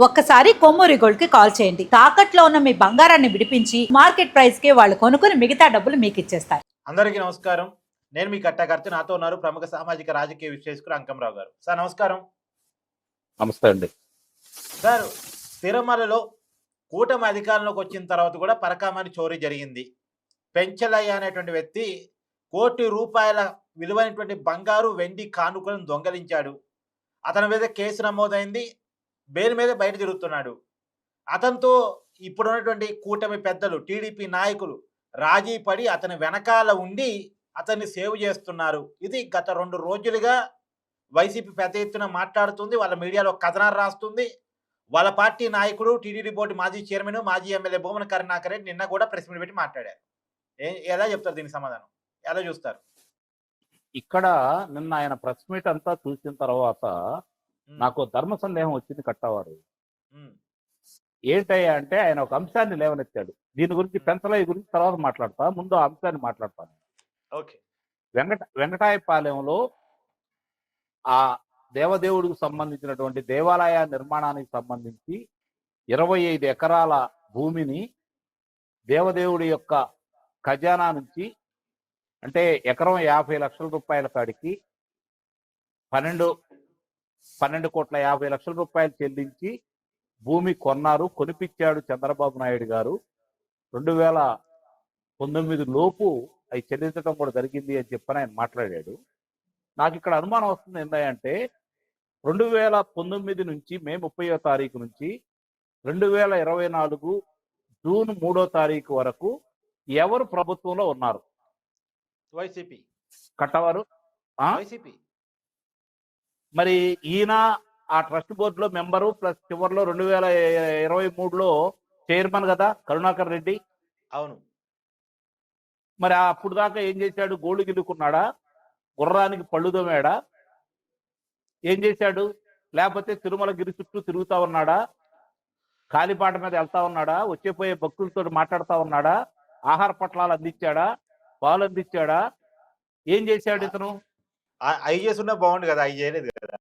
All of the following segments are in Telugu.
ఒక్కసారి కొమ్మూరి గోల్డ్ కి కాల్ చేయండి. తాకట్లో ఉన్న మీ బంగారాన్ని విడిపించి మార్కెట్ ప్రైస్ కి వాళ్ళు కొనుక్కుని మిగతా డబ్బులు మీకు ఇచ్చేస్తారు. అందరికీ నమస్కారం. నేను మీ కట్టకర్తి. నాతో ఉన్నారు ప్రముఖ సామాజిక రాజకీయ విశ్లేషకులు అంకంరావు గారు. సార్ నమస్కారం. నమస్తే అండి. సార్, తిరుమలలో కూటమి అధికారంలోకి వచ్చిన తర్వాత కూడా పరకామణి చోరీ జరిగింది. పెంచలయ్య అనేటువంటి వ్యక్తి ₹1,00,00,000 విలువైనటువంటి బంగారు, వెండి కానుకలను దొంగలించాడు. అతని మీద కేసు నమోదైంది. బెయిల్ మీద బయట తిరుగుతున్నాడు. అతనితో ఇప్పుడున్నటువంటి కూటమి పెద్దలు, టీడీపీ నాయకులు రాజీ పడి అతని వెనకాల ఉండి అతన్ని సేవ్ చేస్తున్నారు. ఇది గత 2 రోజులుగా వైసీపీ పెద్ద ఎత్తున మాట్లాడుతుంది. వాళ్ళ మీడియాలో కథనాలు రాస్తుంది. వాళ్ళ పార్టీ నాయకుడు, టీటీడీ బోర్డు మాజీ చైర్మన్, మాజీ ఎమ్మెల్యే భూమన కరుణాకర్ రెడ్డి నిన్న కూడా ప్రెస్ మీట్ పెట్టి మాట్లాడారు. ఎలా చెప్తారు దీనికి సమాధానం? ఎలా చూస్తారు? ఇక్కడ నిన్న ఆయన ప్రెస్ మీట్ అంతా చూసిన తర్వాత నాకు ధర్మ సందేహం వచ్చింది కట్టవారు. ఏంటయ్యా అంటే ఆయన ఒక అంశాన్ని లేవనెత్తాడు. దీని గురించి పెంచలయ్య గురించి తర్వాత మాట్లాడతా, ముందు ఆ అంశాన్ని మాట్లాడతాను. ఓకే. వెంకటాయపాలెంలో ఆ దేవదేవుడికి సంబంధించినటువంటి దేవాలయ నిర్మాణానికి సంబంధించి 25 ఎకరాల భూమిని దేవదేవుడి యొక్క ఖజానా నుంచి, అంటే ఎకరం 50 లక్షల రూపాయల కాడికి 12,50 రూపాయలు చెల్లించి భూమి కొన్నారు, కొనిపించాడు చంద్రబాబు నాయుడు గారు. 2019 లోపు అవి చెల్లించడం కూడా జరిగింది అని చెప్పని ఆయన మాట్లాడాడు. నాకు ఇక్కడ అనుమానం వస్తుంది ఏంటంటే 2019 నుంచి మే 30వ తారీఖు నుంచి 2024 జూన్ 3వ తారీఖు వరకు ఎవరు ప్రభుత్వంలో ఉన్నారు? వైసీపీ. కట్టవారు వైసీపీ. మరి ఈయన ఆ ట్రస్ట్ బోర్డులో మెంబరు, ప్లస్ చివరిలో 2023లో చైర్మన్ కదా కరుణాకర్ రెడ్డి. అవును. మరి అప్పుడు దాకా ఏం చేశాడు? గోళ్ళు గిల్లుకున్నాడా? గుర్రానికి పళ్ళు దోమాడా? ఏం చేశాడు? లేకపోతే తిరుమల గిరి చుట్టూ తిరుగుతా ఉన్నాడా? కాలిపాట మీద వెళ్తా ఉన్నాడా? వచ్చేపోయే భక్తులతో మాట్లాడుతా ఉన్నాడా? ఆహార పట్లాలు అందించాడా? పాలు అందించాడా? ఏం చేశాడు ఇతను? అవి చేసున్నా బాగుండు కదా, అవి చేయలేదు కదా.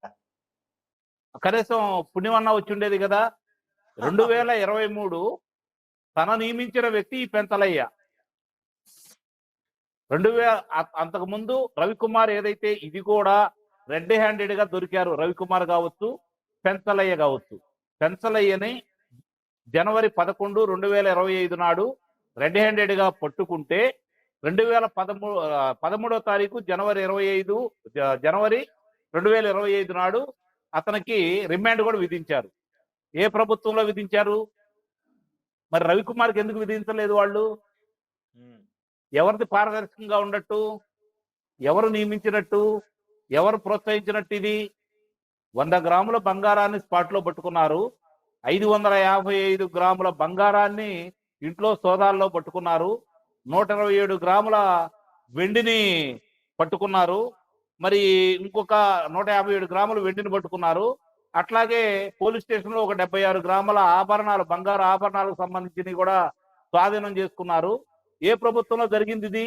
కనీసం పుణ్యమన్నా వచ్చి ఉండేది కదా. 2023 తన నియమించిన వ్యక్తి ఈ పెంచలయ్య. 2000 అంతకుముందు రవికుమార్ ఏదైతే, ఇది కూడా రెడ్ హ్యాండెడ్ గా దొరికారు. రవికుమార్ కావచ్చు, పెంచలయ్య కావచ్చు. పెంచలయ్యని జనవరి 11, 2025 నాడు రెడ్ హ్యాండెడ్ గా పట్టుకుంటే 2013వ తారీఖు జనవరి 2025 నాడు అతనికి రిమాండ్ కూడా విధించారు. ఏ ప్రభుత్వంలో విధించారు? మరి రవికుమార్కి ఎందుకు విధించలేదు వాళ్ళు? ఎవరిది పారదర్శకంగా ఉండట్టు? ఎవరు నియమించినట్టు? ఎవరు ప్రోత్సహించినట్టు? ఇది 100 గ్రాముల బంగారాన్ని స్పాట్లో పట్టుకున్నారు. 555 గ్రాముల బంగారాన్ని ఇంట్లో సోదాల్లో పట్టుకున్నారు. 127 గ్రాముల వెండిని పట్టుకున్నారు. మరి ఇంకొక 157 గ్రాముల వెండిని పట్టుకున్నారు. అట్లాగే పోలీస్ స్టేషన్లో ఒక 76 గ్రాముల ఆభరణాలు, బంగారు ఆభరణాలకు సంబంధించినవి కూడా స్వాధీనం చేసుకున్నారు. ఏ ప్రభుత్వంలో జరిగింది ఇది?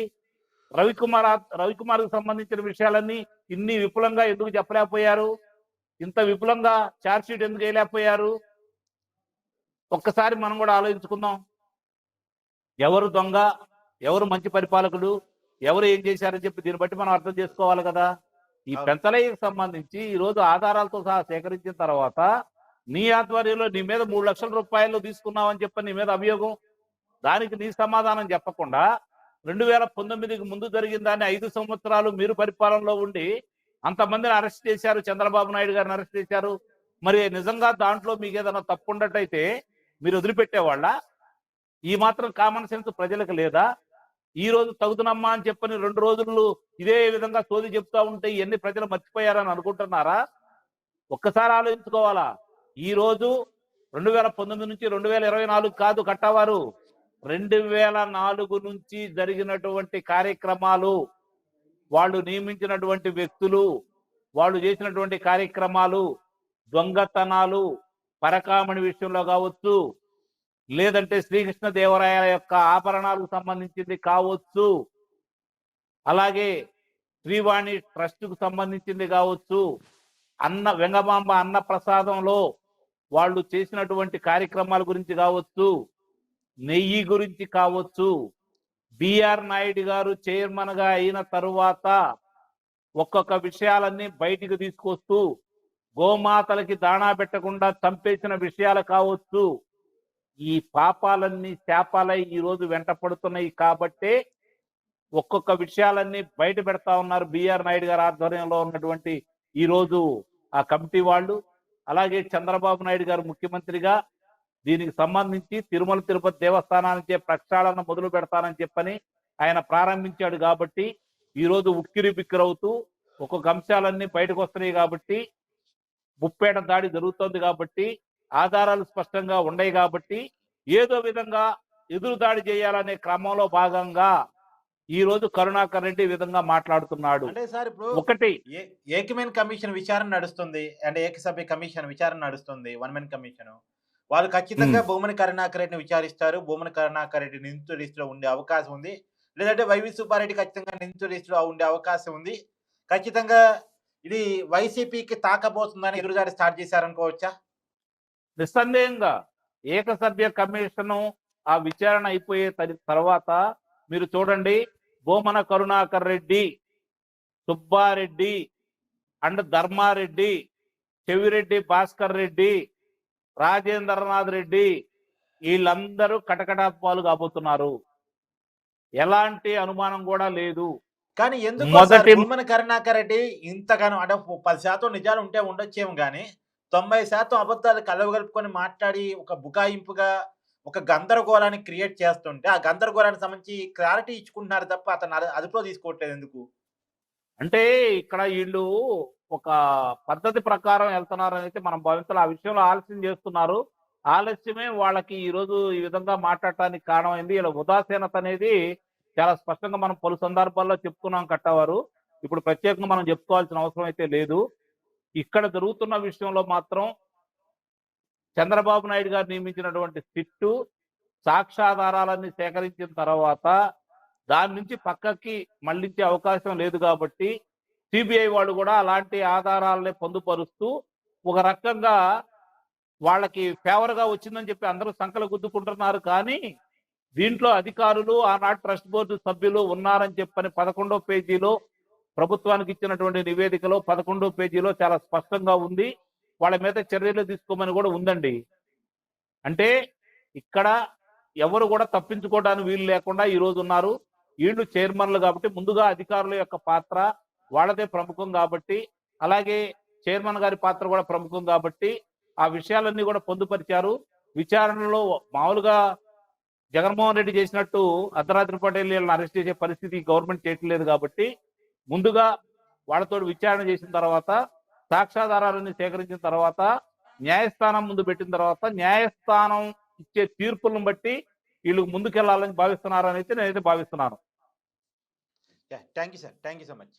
రవికుమార్కు సంబంధించిన విషయాలన్నీ ఇన్ని విపులంగా ఎందుకు చెప్పలేకపోయారు? ఇంత విపులంగా ఛార్జ్షీట్ ఎందుకు వేయలేకపోయారు? ఒక్కసారి మనం కూడా ఆలోచించుకుందాం. ఎవరు దొంగ, ఎవరు మంచి పరిపాలకుడు, ఎవరు ఏం చేశారని చెప్పి దీన్ని బట్టి మనం అర్థం చేసుకోవాలి కదా. ఈ పెంచలయ్యకు సంబంధించి ఈరోజు ఆధారాలతో సహా సేకరించిన తర్వాత నీ ఆధ్వర్యంలో నీ మీద 3 లక్షల రూపాయలు తీసుకున్నావని చెప్పి నీ మీద అభియోగం. దానికి నీ సమాధానం చెప్పకుండా 2019కి ముందు జరిగిన దాన్ని 5 సంవత్సరాలు మీరు పరిపాలనలో ఉండి అంతమందిని అరెస్ట్ చేశారు, చంద్రబాబు నాయుడు గారిని అరెస్ట్ చేశారు. మరి నిజంగా దాంట్లో మీకు ఏదైనా తప్పు ఉండటైతే మీరు వదిలిపెట్టేవాళ్ళ? ఈ మాత్రం కామన్ సెన్స్ ప్రజలకు లేదా? ఈ రోజు తగుదనమ్మా అని చెప్పని 2 రోజులు ఇదే విధంగా సోది చెప్తా ఉంటే ఇవన్నీ ప్రజలు మర్చిపోయారని అనుకుంటున్నారా? ఒక్కసారి ఆలోచించుకోవాలా. ఈ రోజు 2019 నుంచి 2024 కాదు కట్టవారు, 2004 నుంచి జరిగినటువంటి కార్యక్రమాలు, వాళ్ళు నియమించినటువంటి వ్యక్తులు, వాళ్ళు చేసినటువంటి కార్యక్రమాలు, దొంగతనాలు, పరకామణి విషయంలో కావచ్చు, లేదంటే శ్రీకృష్ణ దేవరాయల యొక్క ఆభరణాలకు సంబంధించింది కావచ్చు, అలాగే శ్రీవాణి ట్రస్టుకు సంబంధించింది కావచ్చు, వెంగమాంబ అన్న ప్రసాదంలో వాళ్ళు చేసినటువంటి కార్యక్రమాల గురించి కావచ్చు, నెయ్యి గురించి కావచ్చు, బిఆర్ నాయుడు గారు చైర్మన్ గా అయిన తరువాత ఒక్కొక్క విషయాలన్నీ బయటికి తీసుకొస్తూ గోమాతలకి దాణా పెట్టకుండా చంపేసిన విషయాలు కావచ్చు, ఈ పాపాలన్నీ శాపాలై ఈ రోజు వెంట పడుతున్నాయి. కాబట్టే ఒక్కొక్క విషయాలన్నీ బయట పెడతా ఉన్నారు బిఆర్ నాయుడు గారి ఆధ్వర్యంలో ఉన్నటువంటి ఈ రోజు ఆ కమిటీ వాళ్ళు. అలాగే చంద్రబాబు నాయుడు గారు ముఖ్యమంత్రిగా దీనికి సంబంధించి తిరుమల తిరుపతి దేవస్థానానికే ప్రక్షాళన మొదలు పెడతానని చెప్పని ఆయన ప్రారంభించాడు. కాబట్టి ఈ రోజు ఉక్కిరి బిక్కిరవుతూ ఒక్కొక్క అంశాలన్నీ బయటకు వస్తున్నాయి. కాబట్టి ముప్పేట దాడి జరుగుతోంది, కాబట్టి ఆధారాలు స్పష్టంగా ఉన్నాయి. కాబట్టి ఏదో విధంగా ఎదురు దాడి చేయాలనే క్రమంలో భాగంగా ఈ రోజు కరుణాకర్ రెడ్డి ఈ విధంగా మాట్లాడుతున్నాడు. అంటే సార్ ఇప్పుడు ఒకటి ఏకమెన్ కమిషన్ విచారణ నడుస్తుంది, అంటే ఏకసభ్య కమిషన్ విచారణ నడుస్తుంది, వన్ మెన్ కమిషన్. వాళ్ళు ఖచ్చితంగా భూమని కరుణాకర్ రెడ్డిని విచారిస్తారు. భూమని కరుణాకర్ రెడ్డి నిందితుల లిస్టులో ఉండే అవకాశం ఉంది. లేదంటే వైవి సుబ్బారెడ్డి ఖచ్చితంగా నిందితుల లిస్టులో ఉండే అవకాశం ఉంది. ఖచ్చితంగా ఇది వైసీపీకి తాకబోతుందని ఎదురుదాడి స్టార్ట్ చేశారనుకోవచ్చా? నిస్సందేహంగా ఏకసభ్య కమిషన్ ఆ విచారణ అయిపోయే తర్వాత మీరు చూడండి, భూమన కరుణాకర్ రెడ్డి, సుబ్బారెడ్డి అండ్ ధర్మారెడ్డి, చెవిరెడ్డి భాస్కర్ రెడ్డి, రాజేంద్రనాథ్ రెడ్డి వీళ్ళందరూ కటకటాపాలు కాబోతున్నారు. ఎలాంటి అనుమానం కూడా లేదు. కానీ ఎందుకు మొదటి భూమన కరుణాకర్ రెడ్డి ఇంతగానో, అంటే 10% నిజాలు ఉంటే ఉండొచ్చేమో కానీ 90% అబద్ధాలు కలవగలుపుకొని మాట్లాడి ఒక బుకాయింపుగా ఒక గందరగోళాన్ని క్రియేట్ చేస్తుంటే ఆ గందరగోళానికి సంబంధించి క్లారిటీ ఇచ్చుకుంటున్నారు తప్ప అతను అదుపులో తీసుకోవట్లేదు ఎందుకు? అంటే ఇక్కడ వీళ్ళు ఒక పద్ధతి ప్రకారం వెళ్తున్నారని అయితే మనం భావించాలి. ఆ విషయంలో ఆలస్యం చేస్తున్నారు. ఆలస్యమే వాళ్ళకి ఈ రోజు ఈ విధంగా మాట్లాడటానికి కారణమైంది. ఇలా ఉదాసీనత అనేది చాలా స్పష్టంగా మనం పలు సందర్భాల్లో చెప్పుకున్నాం కట్టవారు. ఇప్పుడు ప్రత్యేకంగా మనం చెప్పుకోవాల్సిన అవసరం అయితే లేదు. ఇక్కడ జరుగుతున్న విషయంలో మాత్రం చంద్రబాబు నాయుడు గారు నియమించినటువంటి సిట్టు సాక్ష్యాధారాలన్నీ సేకరించిన తర్వాత దాని నుంచి పక్కకి మళ్లించే అవకాశం లేదు. కాబట్టి సిబిఐ వాళ్ళు కూడా అలాంటి ఆధారాలని పొందుపరుస్తూ ఒక రకంగా వాళ్ళకి ఫేవర్ గా వచ్చిందని చెప్పి అందరూ సంకలు గుద్దుకుంటున్నారు. కానీ దీంట్లో అధికారులు, ఆనాడు ట్రస్ట్ బోర్డు సభ్యులు ఉన్నారని చెప్పని 11వ పేజీలో ప్రభుత్వానికి ఇచ్చినటువంటి నివేదికలో 11వ పేజీలో చాలా స్పష్టంగా ఉంది. వాళ్ళ మీద చర్యలు తీసుకోమని కూడా ఉందండి. అంటే ఇక్కడ ఎవరు కూడా తప్పించుకోవడానికి వీలు లేకుండా ఈ రోజు ఉన్నారు. వీళ్ళు చైర్మన్లు కాబట్టి ముందుగా అధికారుల యొక్క పాత్ర వాళ్ళదే ప్రముఖం కాబట్టి, అలాగే చైర్మన్ గారి పాత్ర కూడా ప్రముఖం కాబట్టి ఆ విషయాలన్నీ కూడా పొందుపరిచారు. విచారణలో మామూలుగా జగన్మోహన్ రెడ్డి చేసినట్టు అర్ధరాత్రి పటేల్ వీళ్ళని అరెస్ట్ చేసే పరిస్థితి గవర్నమెంట్ చేయట్లేదు. కాబట్టి ముందుగా వాళ్ళతో విచారణ చేసిన తర్వాత సాక్ష్యాధారాలన్నీ సేకరించిన తర్వాత న్యాయస్థానం ముందు పెట్టిన తర్వాత న్యాయస్థానం ఇచ్చే తీర్పులను బట్టి వీళ్ళు ముందుకెళ్లాలని భావిస్తున్నారని అయితే నేనైతే భావిస్తున్నాను. Thank you sir, thank you so much.